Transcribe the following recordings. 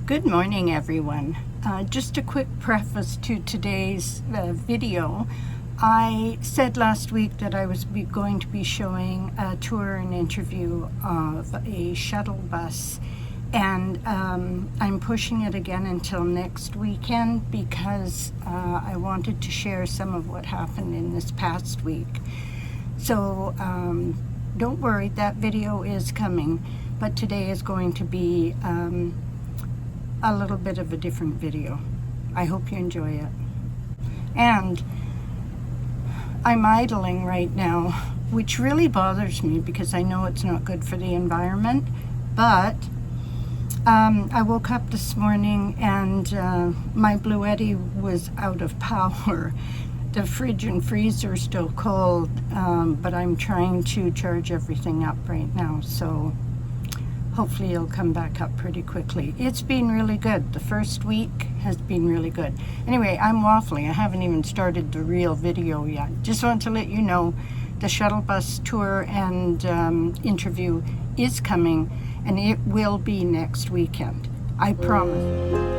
Good morning, everyone. Just a quick preface to today's video. I said last week that I was going to be showing a tour and interview of a shuttle bus, and I'm pushing it again until next weekend because I wanted to share some of what happened in this past week. So don't worry, that video is coming, but today is going to be a little bit of a different video. I hope you enjoy it. And I'm idling right now, which really bothers me because I know it's not good for the environment, but I woke up this morning and my Bluetti was out of power. The fridge and freezer are still cold, but I'm trying to charge everything up right now, so hopefully it'll come back up pretty quickly. It's been really good. The first week has been really good. Anyway, I'm waffling. I haven't even started the real video yet. Just want to let you know the shuttle bus tour and interview is coming, and it will be next weekend. I promise.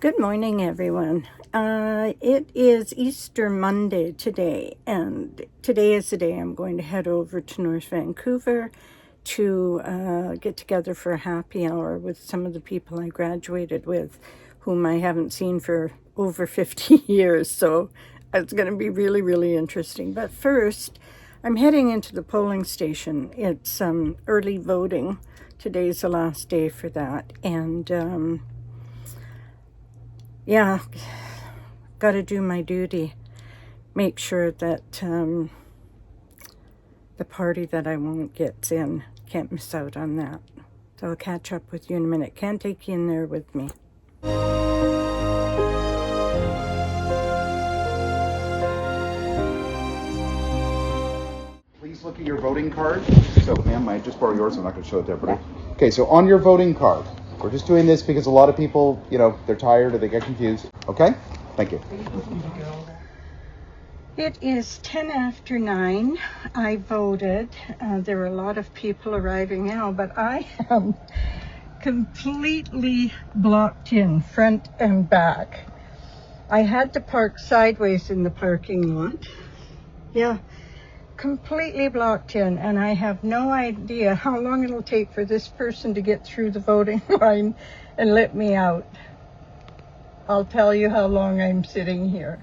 Good morning, everyone. It is Easter Monday today, and today is the day I'm going to head over to North Vancouver to get together for a happy hour with some of the people I graduated with, whom I haven't seen for over 50 years, so it's going to be really, really interesting. But first, I'm heading into the polling station. It's early voting. Today's the last day for that, and yeah, got to do my duty. Make sure that the party that I want gets in. Can't miss out on that. So I'll catch up with you in a minute. Can't take you in there with me. Please look at your voting card. So, ma'am, I just borrow yours. I'm not going to show it to everybody. Okay, so on your voting card, we're just doing this because a lot of people, they're tired or they get confused. Okay? Thank you. It is 10 after 9. I voted. There are a lot of people arriving now, but I am completely blocked in front and back. I had to park sideways in the parking lot. Yeah, completely blocked in, and I have no idea how long it'll take for this person to get through the voting line and let me out. I'll tell you how long I'm sitting here.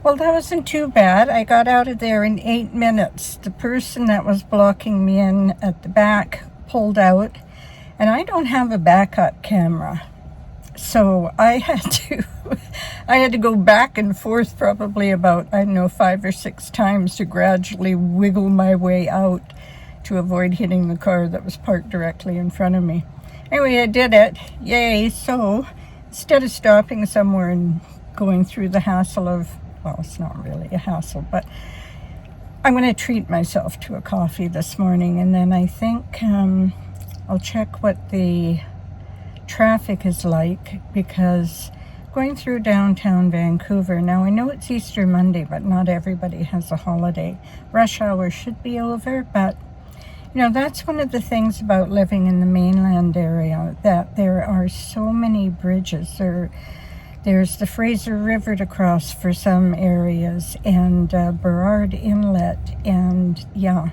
Well, that wasn't too bad. I got out of there in 8 minutes. The person that was blocking me in at the back pulled out, and I don't have a backup camera. So I had to go back and forth probably about, 5 or 6 times to gradually wiggle my way out to avoid hitting the car that was parked directly in front of me. Anyway, I did it. Yay. So instead of stopping somewhere and going through the hassle of, well, it's not really a hassle, but I'm going to treat myself to a coffee this morning, and then I think I'll check what the traffic is like, because going through downtown Vancouver, now I know it's Easter Monday, but not everybody has a holiday. Rush hour should be over, but that's one of the things about living in the mainland area, that there are so many bridges. There's the Fraser River to cross for some areas, and Burrard Inlet, and yeah,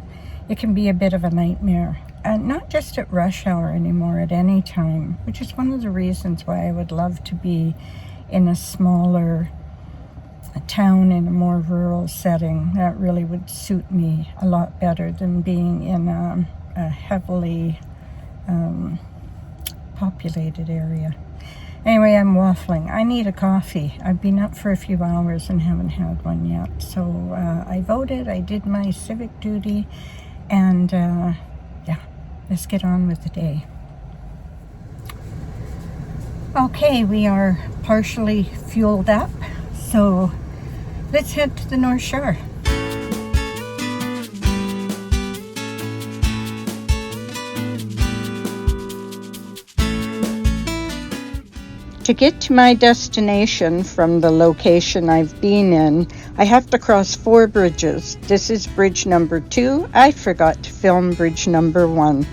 it can be a bit of a nightmare. Not just at rush hour anymore, at any time, which is one of the reasons why I would love to be in a smaller town in a more rural setting. That really would suit me a lot better than being in a heavily populated area. Anyway, I'm waffling. I need a coffee. I've been up for a few hours and haven't had one yet. So I voted, I did my civic duty, and yeah, let's get on with the day. Okay, we are partially fueled up, so let's head to the North Shore. To get to my destination from the location I've been in, I have to cross 4 bridges. This is bridge number 2. I forgot to film bridge number 1.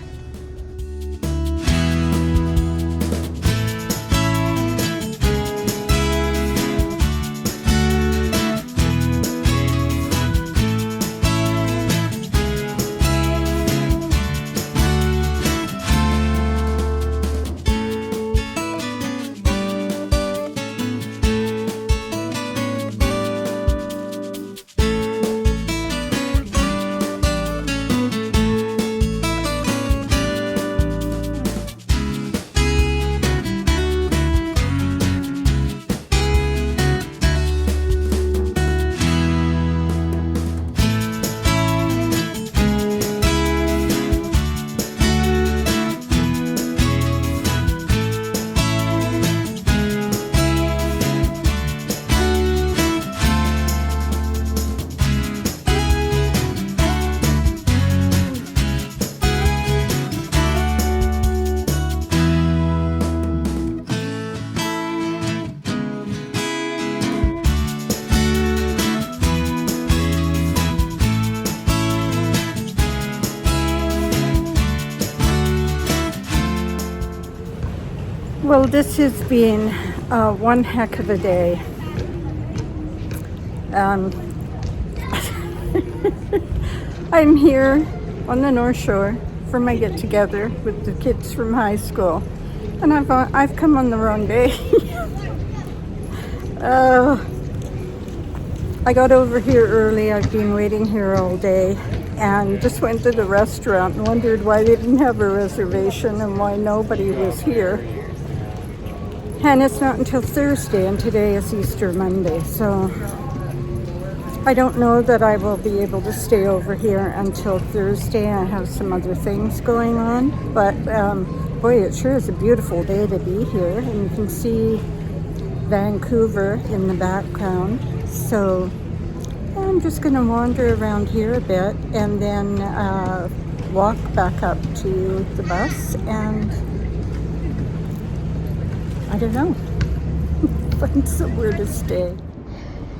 Well, this has been one heck of a day. I'm here on the Northshore for my get-together with the kids from high school, and I've come on the wrong day. I got over here early. I've been waiting here all day, and just went to the restaurant and wondered why they didn't have a reservation and why nobody was here. And it's not until Thursday, and today is Easter Monday, so I don't know that I will be able to stay over here until Thursday. I have some other things going on, but boy, it sure is a beautiful day to be here, and you can see Vancouver in the background. So I'm just going to wander around here a bit and then walk back up to the bus, and I don't know, find somewhere to stay.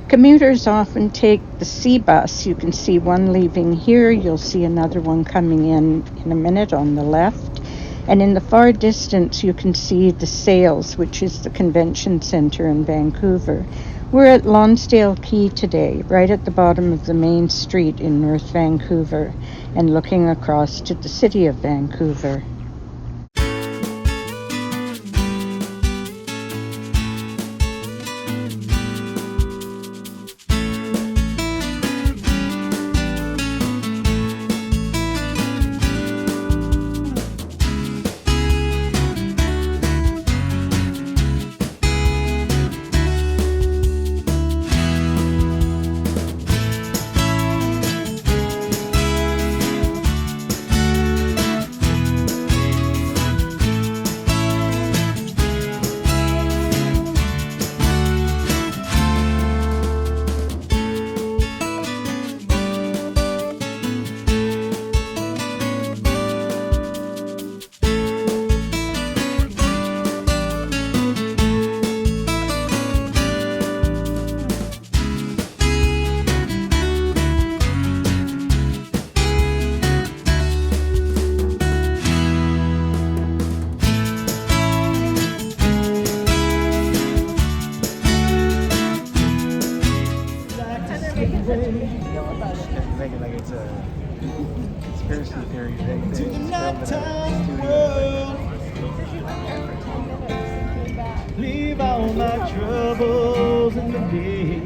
Commuters often take the C bus. You can see one leaving here. You'll see another one coming in a minute on the left. And in the far distance, you can see the Sails, which is the convention center in Vancouver. We're at Lonsdale Quay today, right at the bottom of the main street in North Vancouver, and looking across to the city of Vancouver. Make it like it's a conspiracy theory thing. To the nighttime world, leave all my troubles in the day.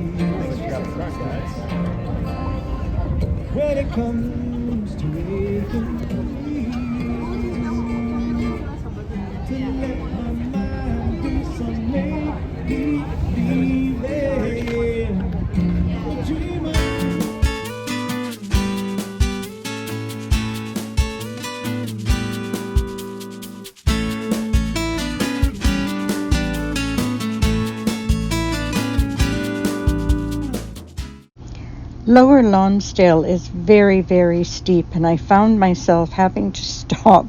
When it comes to waking, to let my mind do some make-believe, dream of. Lower Lonsdale is very, very steep, and I found myself having to stop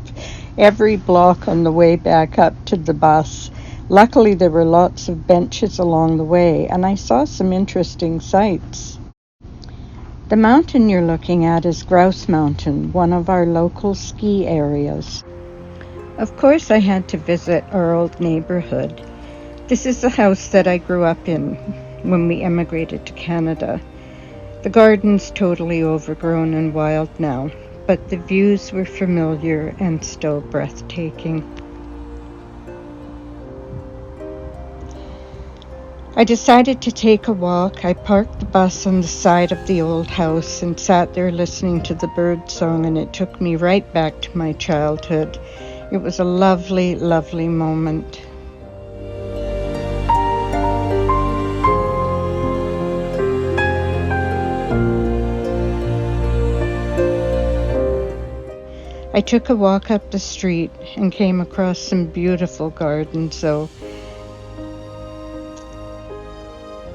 every block on the way back up to the bus. Luckily, there were lots of benches along the way, and I saw some interesting sights. The mountain you're looking at is Grouse Mountain, one of our local ski areas. Of course, I had to visit our old neighborhood. This is the house that I grew up in when we emigrated to Canada. The garden's totally overgrown and wild now, but the views were familiar and still breathtaking. I decided to take a walk. I parked the bus on the side of the old house and sat there listening to the bird song, and it took me right back to my childhood. It was a lovely, lovely moment. I took a walk up the street and came across some beautiful gardens, so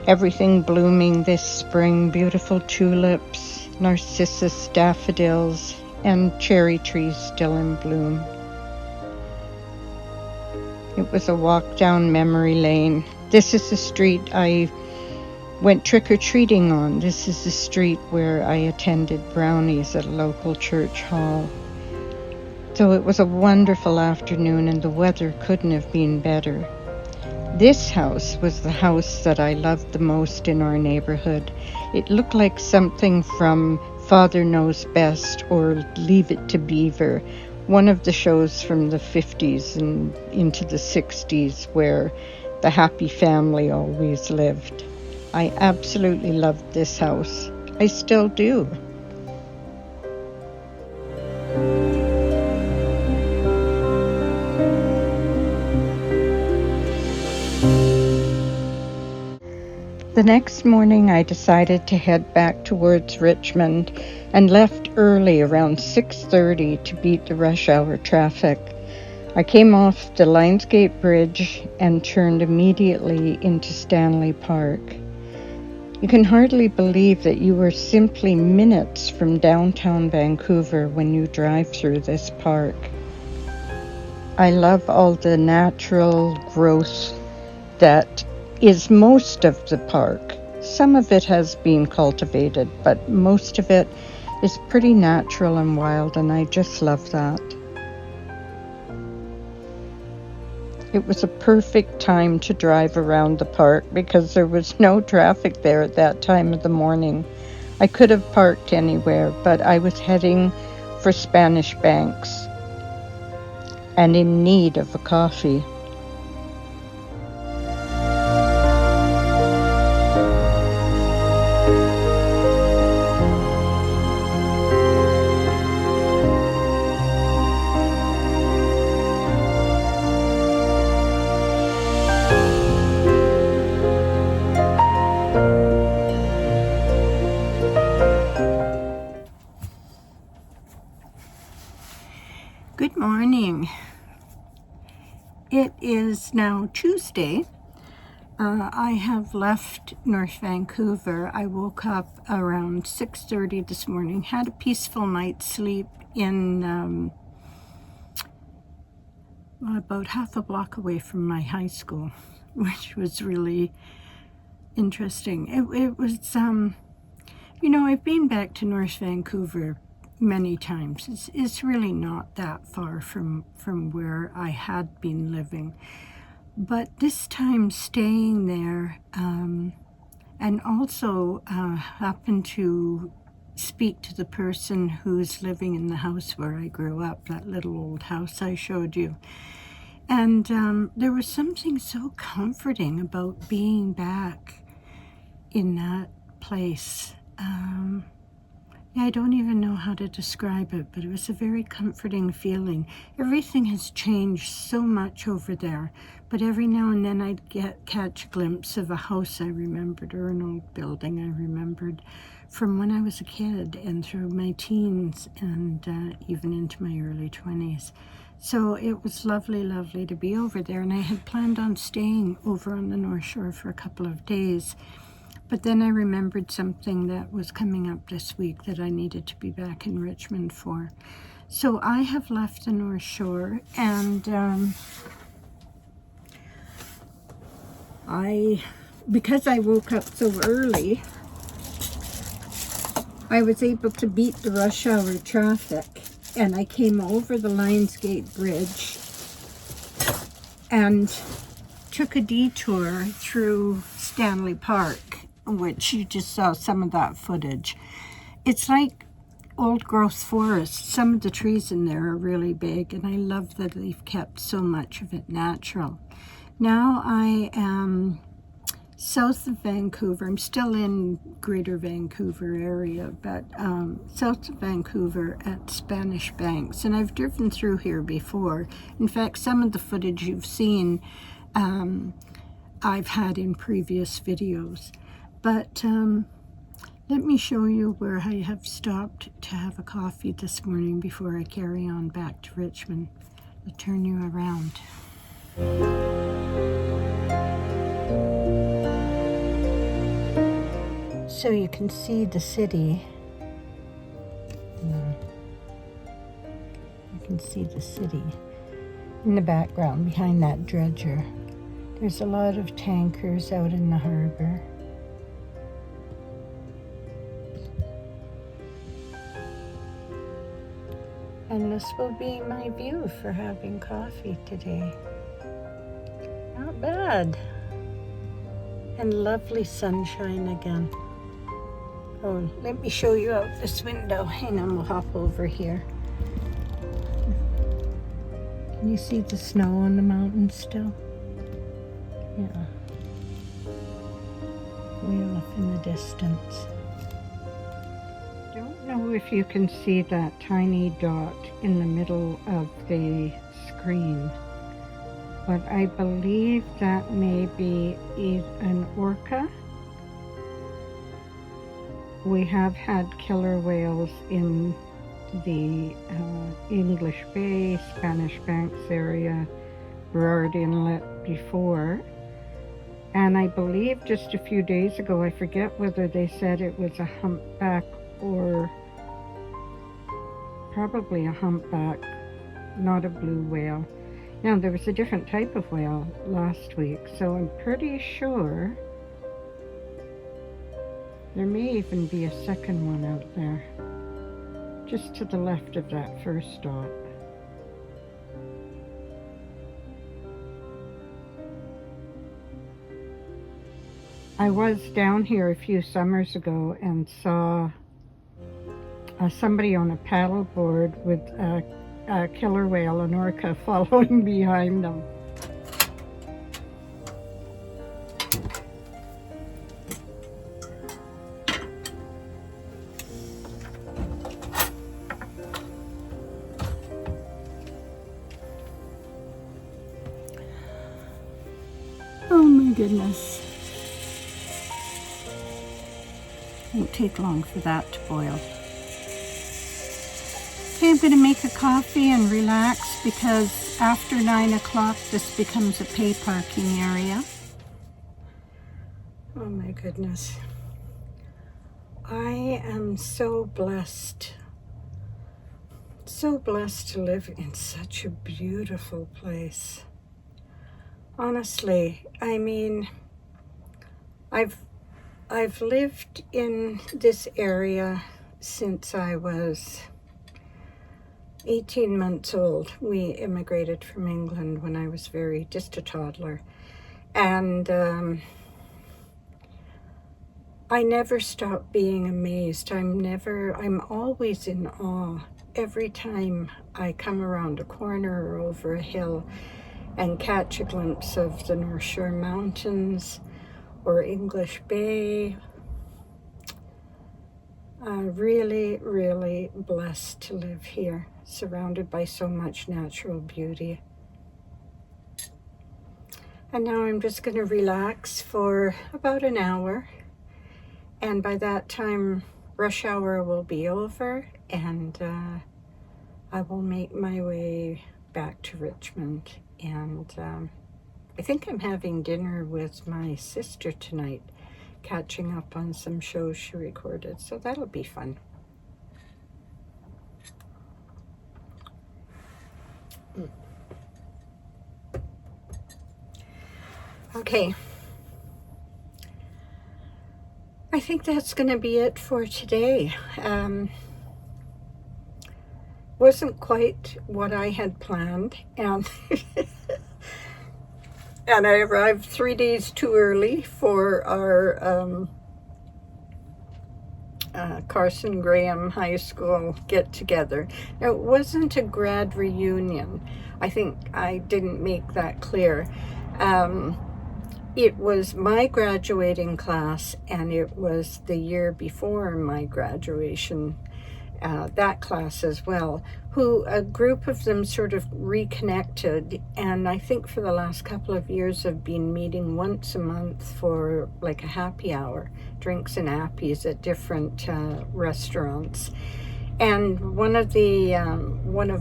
everything blooming this spring, beautiful tulips, narcissus, daffodils, and cherry trees still in bloom. It was a walk down memory lane. This is the street I went trick-or-treating on. This is the street where I attended brownies at a local church hall. So it was a wonderful afternoon and the weather couldn't have been better. This house was the house that I loved the most in our neighborhood. It looked like something from Father Knows Best or Leave It to Beaver, one of the shows from the 50s and into the 60s where the happy family always lived. I absolutely loved this house. I still do. The next morning I decided to head back towards Richmond and left early around 6:30 to beat the rush hour traffic. I came off the Lionsgate Bridge and turned immediately into Stanley Park. You can hardly believe that you are simply minutes from downtown Vancouver when you drive through this park. I love all the natural growth that is most of the park. Some of it has been cultivated, but most of it is pretty natural and wild, and I just love that. It was a perfect time to drive around the park because there was no traffic there at that time of the morning. I could have parked anywhere, but I was heading for Spanish Banks and in need of a coffee. Good morning. It is now Tuesday. I have left North Vancouver. I woke up around 6:30 this morning, had a peaceful night's sleep in about half a block away from my high school, which was really interesting. It was, I've been back to North Vancouver many times. It's really not that far from where I had been living. But this time staying there, and also happened to speak to the person who's living in the house where I grew up, that little old house I showed you. And there was something so comforting about being back in that place. I don't even know how to describe it, but it was a very comforting feeling. Everything has changed so much over there, but every now and then I'd catch a glimpse of a house I remembered or an old building I remembered from when I was a kid and through my teens and even into my early 20s. So it was lovely, lovely to be over there, and I had planned on staying over on the North Shore for a couple of days. But then I remembered something that was coming up this week that I needed to be back in Richmond for. So I have left the North Shore, and because I woke up so early, I was able to beat the rush hour traffic, and I came over the Lionsgate Bridge and took a detour through Stanley Park, which you just saw some of that footage. It's like old growth forest. Some of the trees in there are really big, and I love that they've kept so much of it natural. Now I am south of Vancouver. I'm still in Greater Vancouver area, but south of Vancouver at Spanish Banks, and I've driven through here before. In fact, some of the footage you've seen I've had in previous videos. But let me show you where I have stopped to have a coffee this morning before I carry on back to Richmond. I'll turn you around. So you can see the city. You can see the city in the background behind that dredger. There's a lot of tankers out in the harbor. And this will be my view for having coffee today. Not bad. And lovely sunshine again. Oh, let me show you out this window. Hang on, we'll hop over here. Can you see the snow on the mountain still? Yeah. Way off in the distance. Don't know if you can see that tiny dot in the middle of the screen, but I believe that may be an orca. We have had killer whales in the English Bay, Spanish Banks area, Burrard Inlet before. And I believe just a few days ago, I forget whether they said it was a humpback or probably a humpback, not a blue whale. Now, there was a different type of whale last week, so I'm pretty sure there may even be a second one out there, just to the left of that first dot. I was down here a few summers ago and saw somebody on a paddleboard with a killer whale, an orca, following behind them. Oh my goodness. Won't take long for that to boil. Okay, I'm going to make a coffee and relax because after 9 o'clock this becomes a pay parking area. Oh my goodness. I am so blessed. So blessed to live in such a beautiful place. Honestly, I mean, I've lived in this area since I was 18 months old. We immigrated from England when I was just a toddler. And I never stop being amazed. I'm always in awe every time I come around a corner or over a hill and catch a glimpse of the Northshore Mountains or English Bay. Really, really blessed to live here, surrounded by so much natural beauty. And now I'm just going to relax for about an hour. And by that time, rush hour will be over, and I will make my way back to Richmond. And I think I'm having dinner with my sister tonight, catching up on some shows she recorded, so that'll be fun. Okay. I think that's going to be it for today. Wasn't quite what I had planned, and and I arrived 3 days too early for our Carson Graham High School get-together. Now, it wasn't a grad reunion. I think I didn't make that clear. It was my graduating class, and it was the year before my graduation, that class as well, who a group of them sort of reconnected, and I think for the last couple of years have been meeting once a month for like a happy hour, drinks and appies at different restaurants. And one of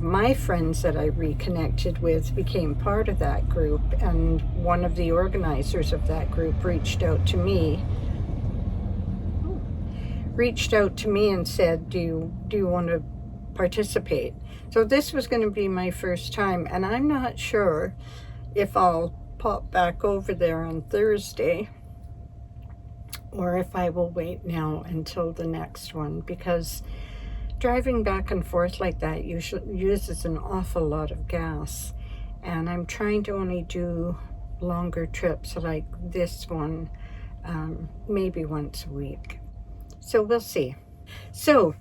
my friends that I reconnected with became part of that group, and one of the organizers of that group reached out to me and said, do you want to participate? So this was going to be my first time, and I'm not sure if I'll pop back over there on Thursday or if I will wait now until the next one, because Driving back and forth like that usually uses an awful lot of gas, and I'm trying to only do longer trips like this one, maybe once a week. So we'll see. So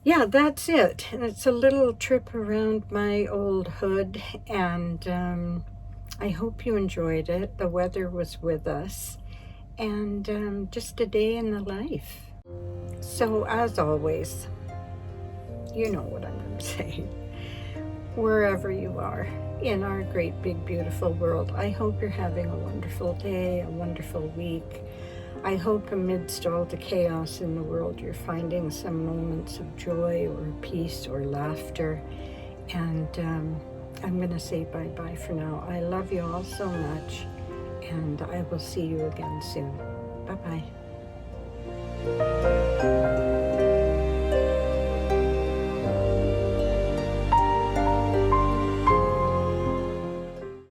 yeah, that's it. It's a little trip around my old hood, and I hope you enjoyed it. The weather was with us, and just a day in the life. So as always, you know what I'm going to say. Wherever you are in our great big beautiful world, I hope you're having a wonderful day, a wonderful week. I hope amidst all the chaos in the world you're finding some moments of joy or peace or laughter. And I'm going to say bye-bye for now. I love you all so much, and I will see you again soon. Bye-bye.